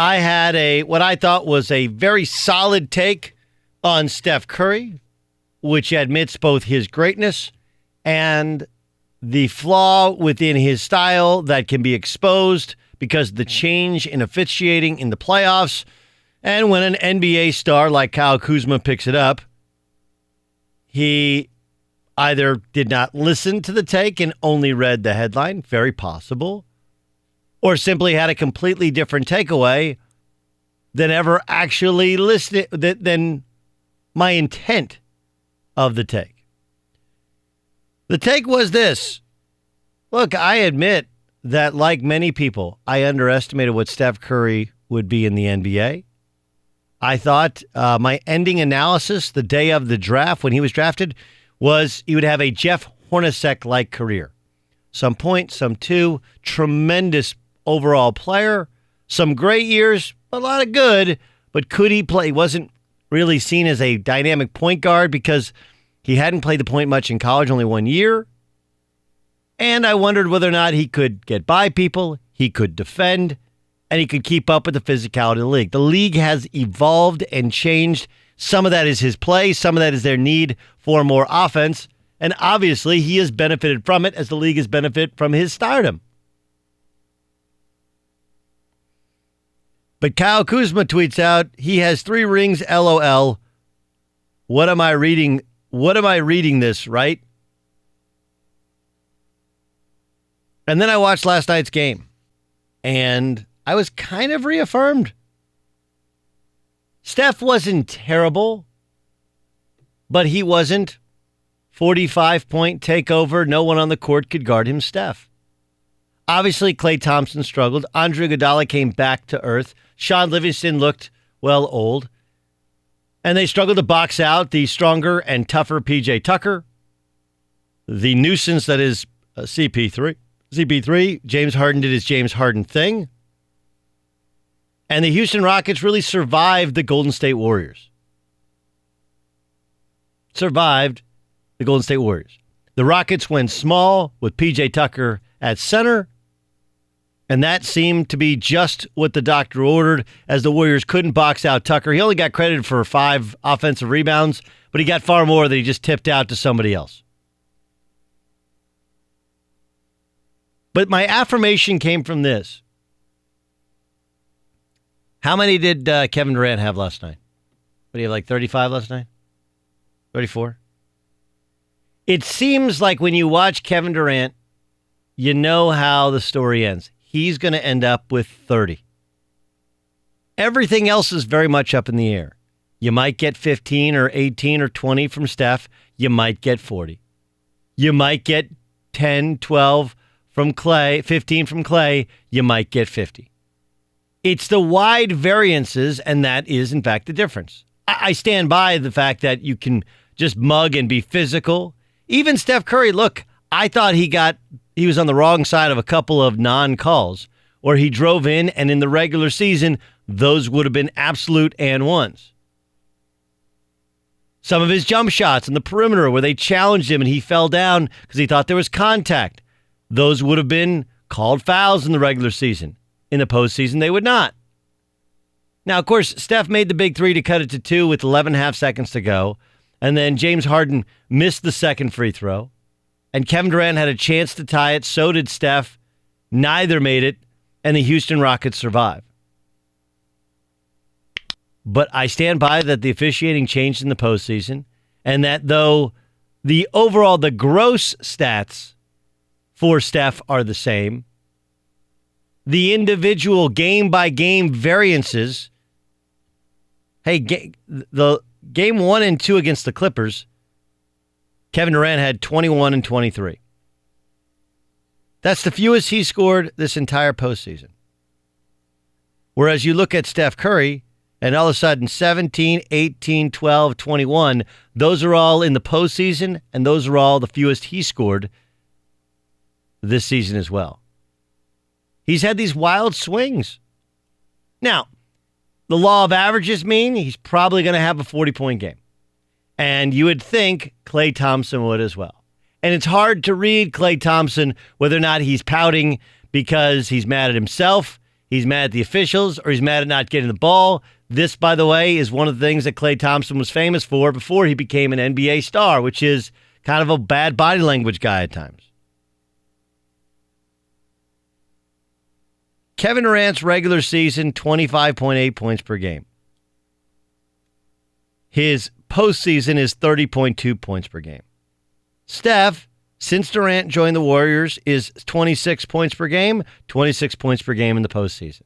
I had what I thought was a very solid take on Steph Curry, which admits both his greatness and the flaw within his style that can be exposed because of the change in officiating in the playoffs. And when an NBA star like Kyle Kuzma picks it up, he either did not listen to the take and only read the headline, very possible, or simply had a completely different takeaway than ever actually listened, than my intent of the take. The take was this. Look, I admit that like many people, I underestimated what Steph Curry would be in the NBA. I thought my ending analysis the day of the draft when he was drafted was he would have a Jeff Hornacek-like career. Some point, some two, tremendous overall player, some great years, a lot of good, but could he play? He wasn't really seen as a dynamic point guard because he hadn't played the point much in college, only 1 year. And I wondered whether or not he could get by people, he could defend, and he could keep up with the physicality of the league. The league has evolved and changed. Some of that is his play. Some of that is their need for more offense. And obviously, he has benefited from it as the league has benefited from his stardom. But Kyle Kuzma tweets out, he has 3 rings, LOL. What am I reading? What am I reading this, right? And then I watched last night's game, and I was kind of reaffirmed. Steph wasn't terrible, but he wasn't 45-point takeover. No one on the court could guard him, Steph. Obviously, Klay Thompson struggled. Andre Iguodala came back to earth. Sean Livingston looked, well, old. And they struggled to box out the stronger and tougher P.J. Tucker, the nuisance that is CP3. CP3, James Harden did his James Harden thing. And the Houston Rockets really survived the Golden State Warriors. Survived the Golden State Warriors. The Rockets went small with P.J. Tucker at center. And that seemed to be just what the doctor ordered, as the Warriors couldn't box out Tucker. He only got credited for 5 offensive rebounds, but he got far more that he just tipped out to somebody else. But my affirmation came from this. How many did Kevin Durant have last night? What do you have, like 35 last night? 34? It seems like when you watch Kevin Durant, you know how the story ends. He's going to end up with 30. Everything else is very much up in the air. You might get 15 or 18 or 20 from Steph. You might get 40. You might get 10, 12 from Klay, 15 from Klay. You might get 50. It's the wide variances, and that is, in fact, the difference. I stand by the fact that you can just mug and be physical. Even Steph Curry, look, I thought he was on the wrong side of a couple of non-calls, or he drove in, and in the regular season, those would have been absolute and ones. Some of his jump shots in the perimeter where they challenged him and he fell down because he thought there was contact, those would have been called fouls in the regular season. In the postseason, they would not. Now, of course, Steph made the big 3 to cut it to 2 with 11.5 seconds to go, and then James Harden missed the second free throw. And Kevin Durant had a chance to tie it. So did Steph. Neither made it. And the Houston Rockets survived. But I stand by that the officiating changed in the postseason. And that though the gross stats for Steph are the same, the individual game-by-game variances, the game 1 and 2 against the Clippers, Kevin Durant had 21 and 23. That's the fewest he scored this entire postseason. Whereas you look at Steph Curry, and all of a sudden 17, 18, 12, 21, those are all in the postseason, and those are all the fewest he scored this season as well. He's had these wild swings. Now, the law of averages mean he's probably going to have a 40-point game. And you would think Klay Thompson would as well. And it's hard to read Klay Thompson whether or not he's pouting because he's mad at himself, he's mad at the officials, or he's mad at not getting the ball. This, by the way, is one of the things that Klay Thompson was famous for before he became an NBA star, which is kind of a bad body language guy at times. Kevin Durant's regular season, 25.8 points per game. His postseason is 30.2 points per game. Steph, since Durant joined the Warriors, is 26 points per game, 26 points per game in the postseason.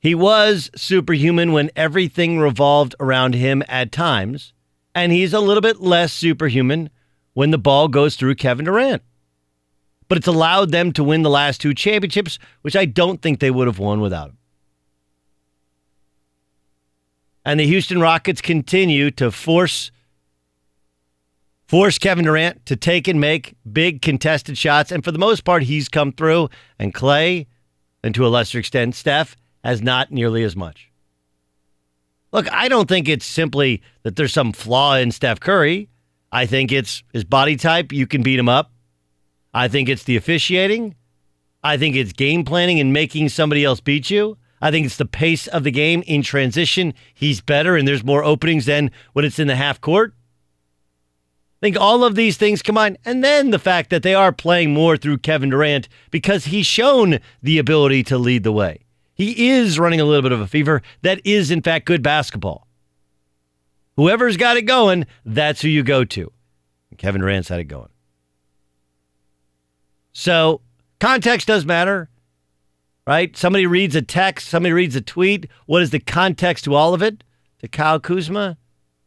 He was superhuman when everything revolved around him at times, and he's a little bit less superhuman when the ball goes through Kevin Durant. But it's allowed them to win the last two championships, which I don't think they would have won without him. And the Houston Rockets continue to force Kevin Durant to take and make big contested shots. And for the most part, he's come through. And Klay, and to a lesser extent, Steph, has not nearly as much. Look, I don't think it's simply that there's some flaw in Steph Curry. I think it's his body type. You can beat him up. I think it's the officiating. I think it's game planning and making somebody else beat you. I think it's the pace of the game in transition. He's better, and there's more openings than when it's in the half court. I think all of these things combined, and then the fact that they are playing more through Kevin Durant because he's shown the ability to lead the way. He is running a little bit of a fever. That is, in fact, good basketball. Whoever's got it going, that's who you go to. And Kevin Durant's had it going. So, context does matter, right? Somebody reads a text, somebody reads a tweet. What is the context to all of it? To Kyle Kuzma?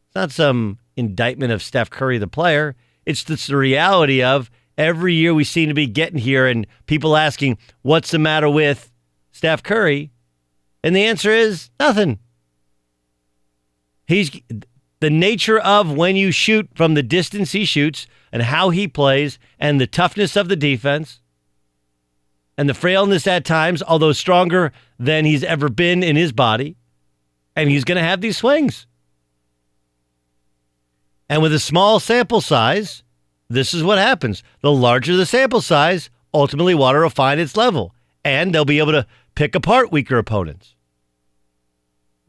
It's not some indictment of Steph Curry, the player. It's just the reality of every year we seem to be getting here and people asking, what's the matter with Steph Curry? And the answer is nothing. He's the nature of when you shoot from the distance he shoots and how he plays and the toughness of the defense and the frailness at times, although stronger than he's ever been in his body. And he's going to have these swings. And with a small sample size, this is what happens. The larger the sample size, ultimately water will find its level. And they'll be able to pick apart weaker opponents.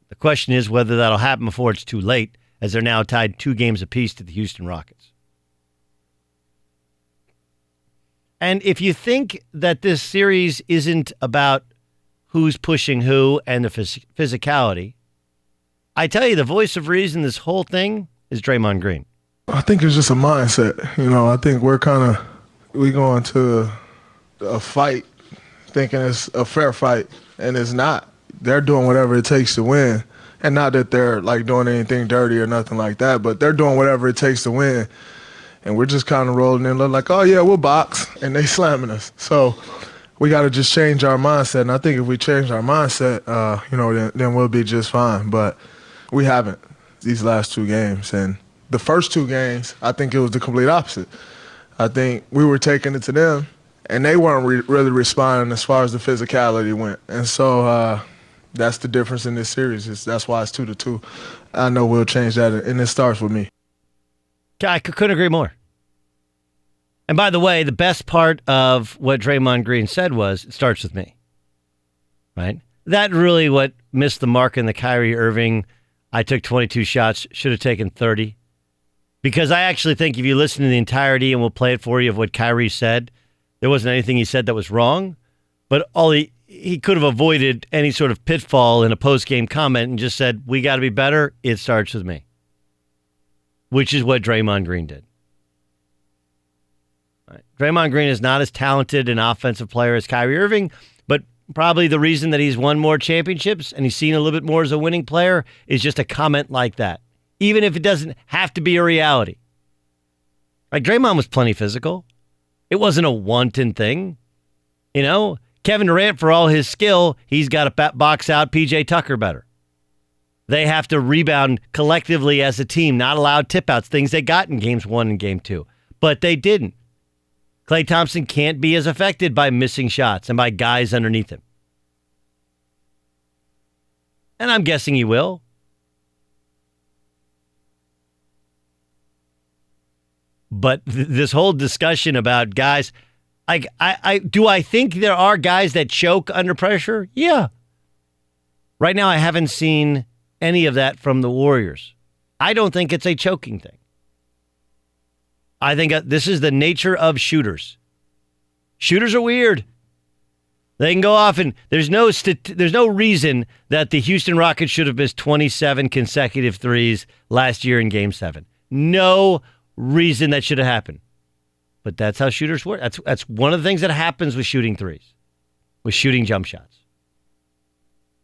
The question is whether that'll happen before it's too late, as they're now tied 2 games apiece to the Houston Rockets. And if you think that this series isn't about who's pushing who and the physicality, I tell you, the voice of reason, this whole thing, is Draymond Green. I think it's just a mindset. I think we go into a fight thinking it's a fair fight, and it's not. They're doing whatever it takes to win. And not that they're doing anything dirty or nothing like that, but they're doing whatever it takes to win. And we're just kind of rolling in, like, oh, yeah, we'll box, and they slamming us. So we got to just change our mindset. And I think if we change our mindset, then we'll be just fine. But we haven't these last 2 games. And the first 2 games, I think it was the complete opposite. I think we were taking it to them, and they weren't really responding as far as the physicality went. And so that's the difference in this series. That's why it's 2-2. I know we'll change that, and it starts with me. I couldn't agree more. And by the way, the best part of what Draymond Green said was, it starts with me. Right? That really what missed the mark in the Kyrie Irving, I took 22 shots, should have taken 30. Because I actually think if you listen to the entirety, and we'll play it for you, of what Kyrie said, there wasn't anything he said that was wrong. But all he could have avoided any sort of pitfall in a post-game comment and just said, we got to be better, it starts with me. Which is what Draymond Green did. Right. Draymond Green is not as talented an offensive player as Kyrie Irving, but probably the reason that he's won more championships and he's seen a little bit more as a winning player is just a comment like that, even if it doesn't have to be a reality. Like, Draymond was plenty physical. It wasn't a wanton thing. Kevin Durant, for all his skill, he's got to box out P.J. Tucker better. They have to rebound collectively as a team, not allow tip-outs, things they got in games 1 and game 2. But they didn't. Klay Thompson can't be as affected by missing shots and by guys underneath him. And I'm guessing he will. But this whole discussion about guys, I think there are guys that choke under pressure? Yeah. Right now, I haven't seen any of that from the Warriors. I don't think it's a choking thing. I think this is the nature of shooters. Shooters are weird. They can go off, and there's no reason that the Houston Rockets should have missed 27 consecutive threes last year in Game 7. No reason that should have happened. But that's how shooters work. That's one of the things that happens with shooting threes, with shooting jump shots.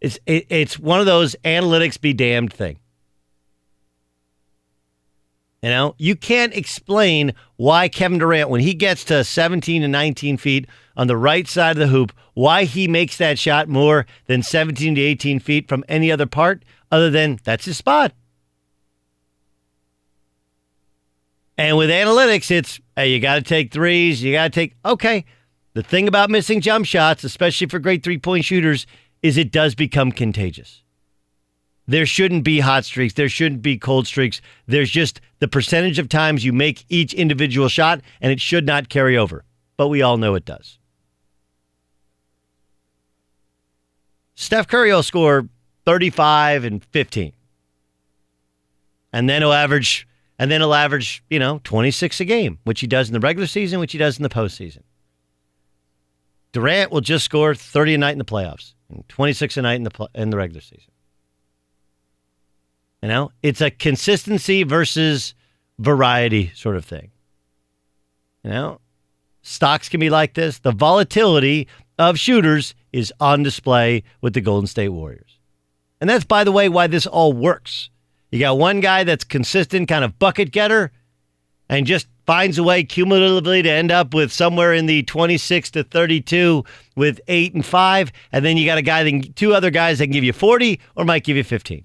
It's one of those analytics be damned thing. You know, you can't explain why Kevin Durant, when he gets to 17 and 19 feet on the right side of the hoop, why he makes that shot more than 17 to 18 feet from any other part other than that's his spot. And with analytics, it's, hey, you got to take threes. You got to take, okay. The thing about missing jump shots, especially for great three-point shooters, is it does become contagious. There shouldn't be hot streaks. There shouldn't be cold streaks. There's just the percentage of times you make each individual shot, and it should not carry over. But we all know it does. Steph Curry will score 35 and 15. And then he'll average, 26 a game, which he does in the regular season, which he does in the postseason. Durant will just score 30 a night in the playoffs and 26 a night in the regular season. You know, it's a consistency versus variety sort of thing. You know, stocks can be like this. The volatility of shooters is on display with the Golden State Warriors. And that's, by the way, why this all works. You got one guy that's consistent, kind of bucket getter, and just finds a way cumulatively to end up with somewhere in the 26 to 32 with 8 and 5. And then you got two other guys that can give you 40 or might give you 15.